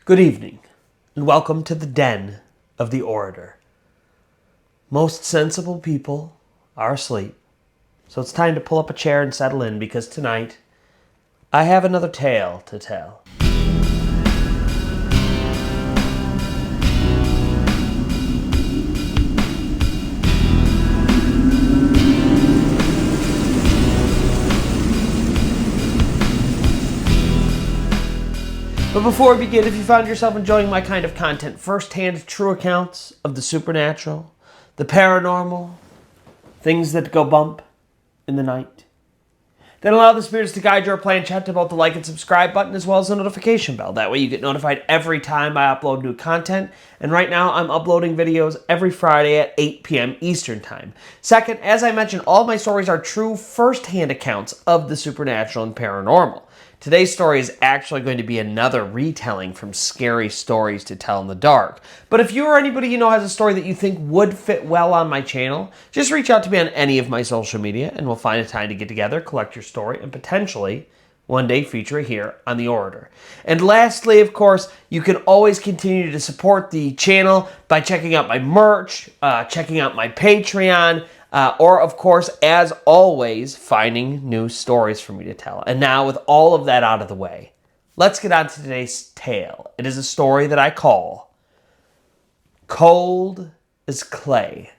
Good evening, and welcome to the den of the orator. Most sensible people are asleep, so it's time to pull up a chair and settle in because tonight I have another tale to tell. But before we begin, if you found yourself enjoying my kind of content, first-hand true accounts of the supernatural, the paranormal, things that go bump in the night, then allow the spirits to guide your plan. Chat about the like and subscribe button as well as the notification bell. That way you get notified every time I upload new content. And right now I'm uploading videos every Friday at 8 p.m. Eastern Time. Second, as I mentioned, all my stories are true first-hand accounts of the supernatural and paranormal. Today's story is actually going to be another retelling from Scary Stories to Tell in the Dark. But if you or anybody you know has a story that you think would fit well on my channel, just reach out to me on any of my social media and we'll find a time to get together, collect your story, and potentially one day feature it here on The Orator. And lastly, of course, you can always continue to support the channel by checking out my merch, checking out my Patreon, or, of course, as always, finding new stories for me to tell. And now, with all of that out of the way, let's get on to today's tale. It is a story that I call Cold as Clay.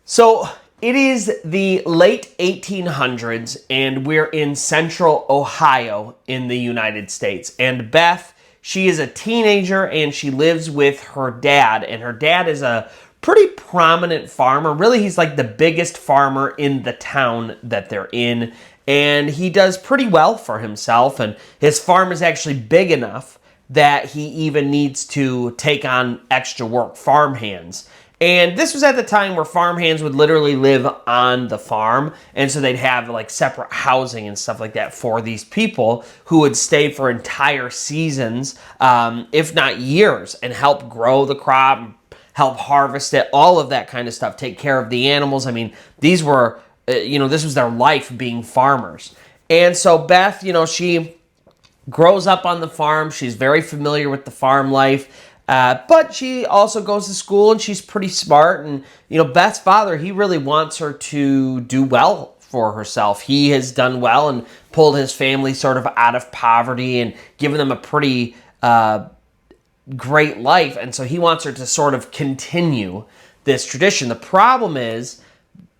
So, it is the late 1800s, and we're in central Ohio in the United States. And Beth, she is a teenager, and she lives with her dad. And her dad is a pretty prominent farmer. Really, he's like the biggest farmer in the town that they're in. And he does pretty well for himself. And his farm is actually big enough that he even needs to take on extra work, farmhands. And this was at the time where farmhands would literally live on the farm. And so they'd have like separate housing and stuff like that for these people who would stay for entire seasons, if not years, and help grow the crop, help harvest it, all of that kind of stuff, take care of the animals. I mean, these were, this was their life being farmers. And so Beth, she grows up on the farm. She's very familiar with the farm life, but she also goes to school and she's pretty smart. And, Beth's father, he really wants her to do well for herself. He has done well and pulled his family sort of out of poverty and given them a pretty great life, and so he wants her to sort of continue this tradition. The problem is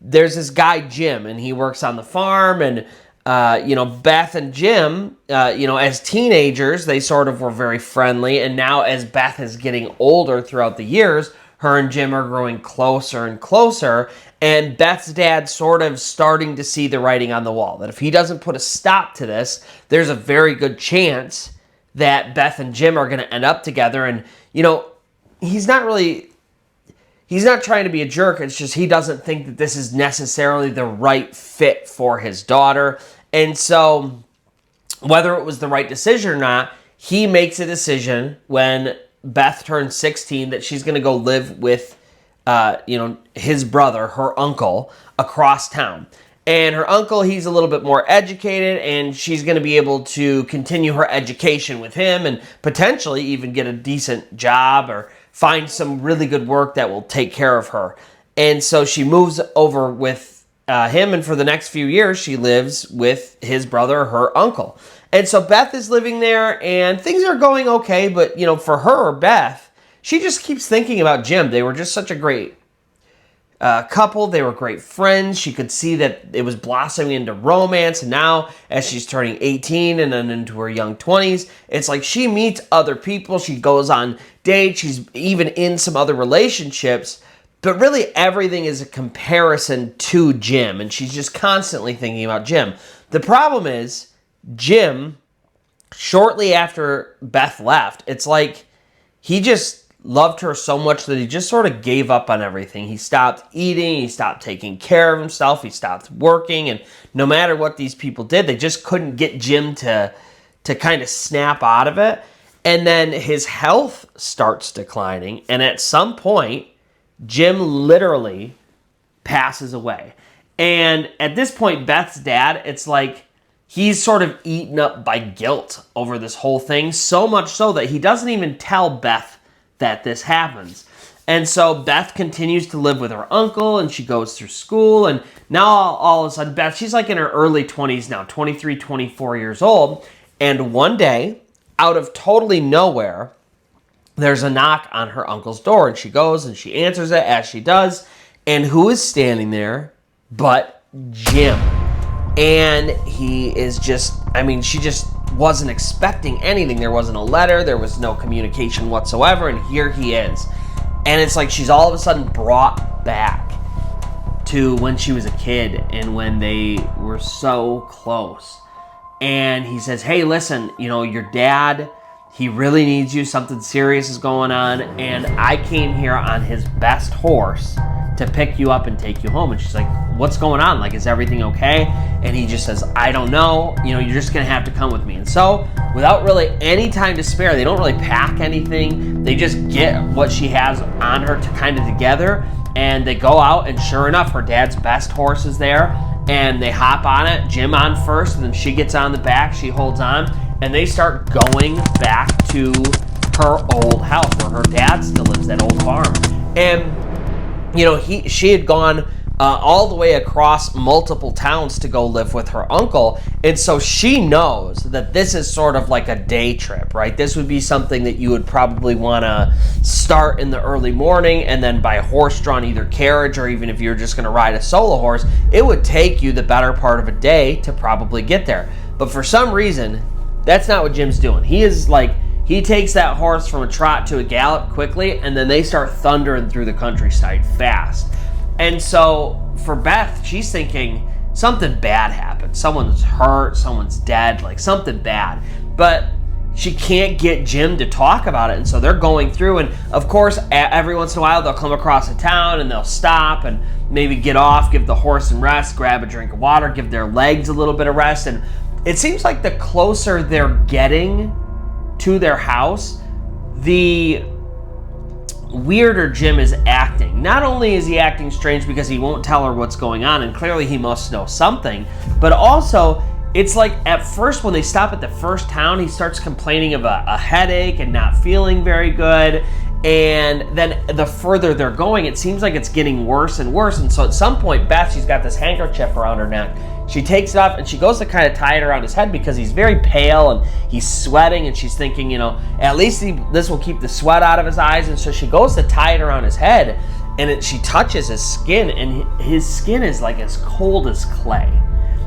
there's this guy Jim, and he works on the farm, and Beth and Jim, as teenagers, they sort of were very friendly, and now as Beth is getting older throughout the years, her and Jim are growing closer and closer, and Beth's dad sort of starting to see the writing on the wall, that if he doesn't put a stop to this, there's a very good chance that Beth and Jim are going to end up together. And, he's not trying to be a jerk. It's just he doesn't think that this is necessarily the right fit for his daughter. And so whether it was the right decision or not, he makes a decision when Beth turns 16 that she's going to go live with, his brother, her uncle, across town. And her uncle, he's a little bit more educated, and she's going to be able to continue her education with him and potentially even get a decent job or find some really good work that will take care of her. And so she moves over with him, and for the next few years, she lives with his brother, her uncle. And so Beth is living there, and things are going okay, but, for her, Beth, she just keeps thinking about Jim. They were just such a great couple. They were great friends. She could see that it was blossoming into romance. And now, as she's turning 18 and then into her young 20s, it's like she meets other people. She goes on dates. She's even in some other relationships. But really, everything is a comparison to Jim. And she's just constantly thinking about Jim. The problem is, Jim, shortly after Beth left, it's like he just loved her so much that he just sort of gave up on everything. He stopped eating, he stopped taking care of himself, he stopped working, and no matter what these people did, they just couldn't get Jim to kind of snap out of it. And then his health starts declining, and at some point, Jim literally passes away. And at this point, Beth's dad, it's like he's sort of eaten up by guilt over this whole thing, so much so that he doesn't even tell Beth that this happens. And so Beth continues to live with her uncle, and she goes through school, and now all of a sudden Beth, she's like in her early 20s now, 23, 24 years old, and one day, out of totally nowhere, there's a knock on her uncle's door, and she goes and she answers it, as she does, and who is standing there but Jim? And he is just, I mean, she just wasn't expecting anything. There wasn't a letter, there was no communication whatsoever, and here he is. And it's like she's all of a sudden brought back to when she was a kid and when they were so close. And he says, hey, listen, you know, your dad, he really needs you. Something serious is going on. And I came here on his best horse to pick you up and take you home. And she's like, what's going on? Like, is everything okay? And he just says, I don't know. You know, you're just going to have to come with me. And so, without really any time to spare, they don't really pack anything. They just get what she has on her to kind of together. And they go out, and sure enough, her dad's best horse is there. And they hop on it, Jim on first, and then she gets on the back, she holds on, and they start going back to her old house where her dad still lives, that old farm. And you know, she had gone all the way across multiple towns to go live with her uncle, and so she knows that this is sort of like a day trip, right? This would be something that you would probably want to start in the early morning, and then by horse-drawn either carriage, or even if you're just going to ride a solo horse, it would take you the better part of a day to probably get there. But for some reason, that's not what Jim's doing. He is like, he takes that horse from a trot to a gallop quickly, and then they start thundering through the countryside fast. And so for Beth, she's thinking something bad happened. Someone's hurt, someone's dead, like something bad. But she can't get Jim to talk about it, and so they're going through, and of course, every once in a while, they'll come across a town, and they'll stop, and maybe get off, give the horse some rest, grab a drink of water, give their legs a little bit of rest, and it seems like the closer they're getting to their house, the weirder Jim is acting. Not only is he acting strange because he won't tell her what's going on, and clearly he must know something, but also it's like at first when they stop at the first town, he starts complaining of a headache and not feeling very good, and then the further they're going, it seems like it's getting worse and worse. And so at some point, Beth, she's got this handkerchief around her neck. She takes it off and she goes to kind of tie it around his head because he's very pale and he's sweating, and she's thinking, you know, at least this will keep the sweat out of his eyes. And so she goes to tie it around his head, and she touches his skin, and his skin is like as cold as clay.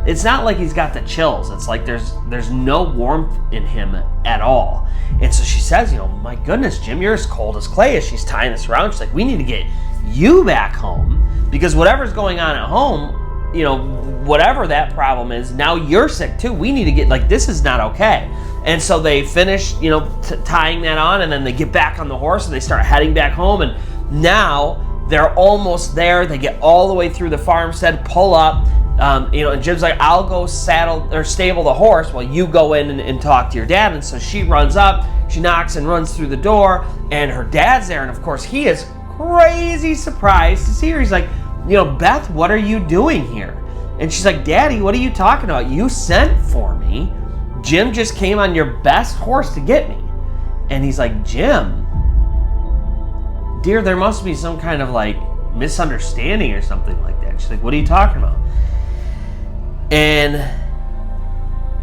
It's not like he's got the chills. It's like there's no warmth in him at all. And so she says, you know, my goodness, Jim, you're as cold as clay. As she's tying this around, she's like, we need to get you back home, because whatever's going on at home, you know, whatever that problem is, now you're sick too. We need to get, like, this is not okay. And so they finish, you know, tying that on, and then they get back on the horse and they start heading back home. And now they're almost there. They get all the way through the farmstead, pull up, you know, and Jim's like, I'll go stable the horse while you go in and talk to your dad. And so she runs up, she knocks and runs through the door, and her dad's there. And of course, he is crazy surprised to see her. He's like, you know, Beth, what are you doing here? And she's like, Daddy, what are you talking about? You sent for me. Jim just came on your best horse to get me. And he's like, Jim, dear, there must be some kind of like misunderstanding or something like that. She's like, what are you talking about? And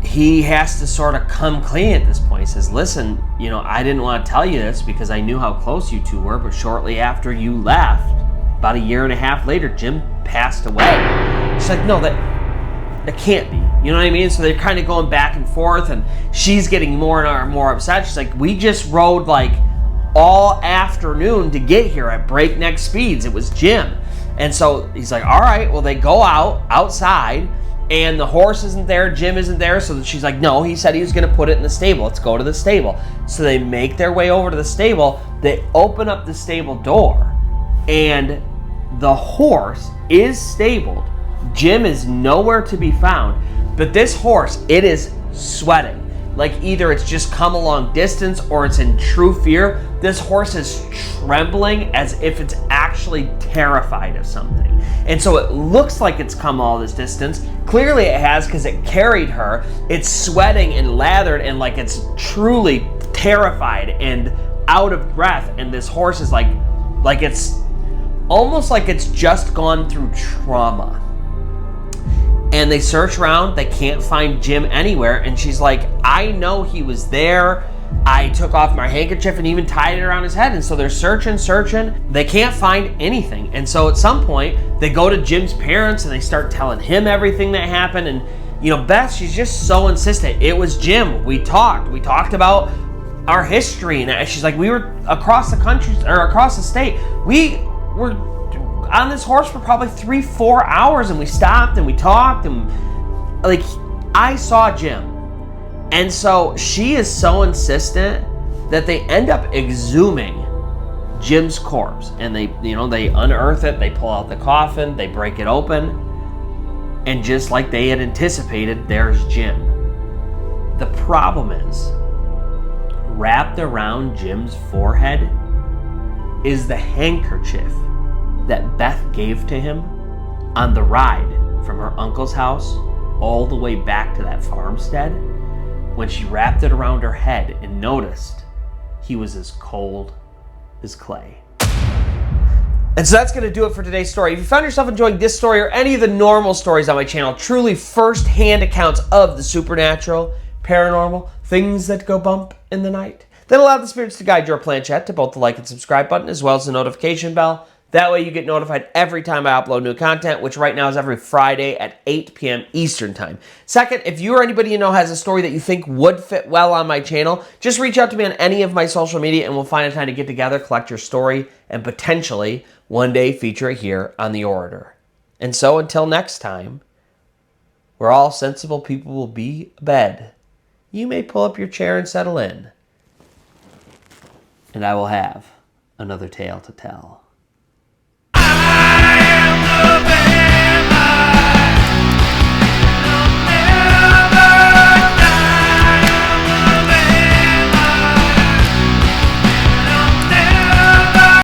he has to sort of come clean at this point. He says, listen, you know, I didn't want to tell you this because I knew how close you two were, but shortly after you left, about a year and a half later, Jim passed away. She's like, no, that can't be. You know what I mean? So they're kind of going back and forth, and she's getting more and more upset. She's like, we just rode like all afternoon to get here at breakneck speeds. It was Jim. And so he's like, all right, well, they go outside, and the horse isn't there, Jim isn't there. So she's like, no, he said he was going to put it in the stable. Let's go to the stable. So they make their way over to the stable. They open up the stable door, and the horse is stabled. Jim is nowhere to be found, but this horse, it is sweating. like either it's just come a long distance or it's in true fear. This horse is trembling as if it's actually terrified of something. And so it looks like it's come all this distance. Clearly it has, because it carried her. It's sweating and lathered and like it's truly terrified and out of breath. And this horse is like it's almost like it's just gone through trauma. And they search around, they can't find Jim anywhere. And she's like, I know he was there. I took off my handkerchief and even tied it around his head. And so they're searching. They can't find anything. And so at some point, they go to Jim's parents and they start telling him everything that happened. And, you know, Beth, she's just so insistent. It was Jim. We talked about our history. And she's like, we were across the country or across the state. We were on this horse for probably 3-4 hours, and we stopped and we talked, and like I saw Jim. And so she is so insistent that they end up exhuming Jim's corpse, and they unearth it, they pull out the coffin, they break it open, and just like they had anticipated, there's Jim. The problem is, wrapped around Jim's forehead is the handkerchief that Beth gave to him on the ride from her uncle's house all the way back to that farmstead, when she wrapped it around her head and noticed he was as cold as clay. And so that's going to do it for today's story. If you found yourself enjoying this story or any of the normal stories on my channel, truly first-hand accounts of the supernatural, paranormal, things that go bump in the night, then allow the spirits to guide your planchette to both the like and subscribe button as well as the notification bell. That way you get notified every time I upload new content, which right now is every Friday at 8 p.m. Eastern Time. Second, if you or anybody you know has a story that you think would fit well on my channel, just reach out to me on any of my social media and we'll find a time to get together, collect your story, and potentially one day feature it here on The Orator. And so until next time, where all sensible people will be abed, you may pull up your chair and settle in, and I will have another tale to tell.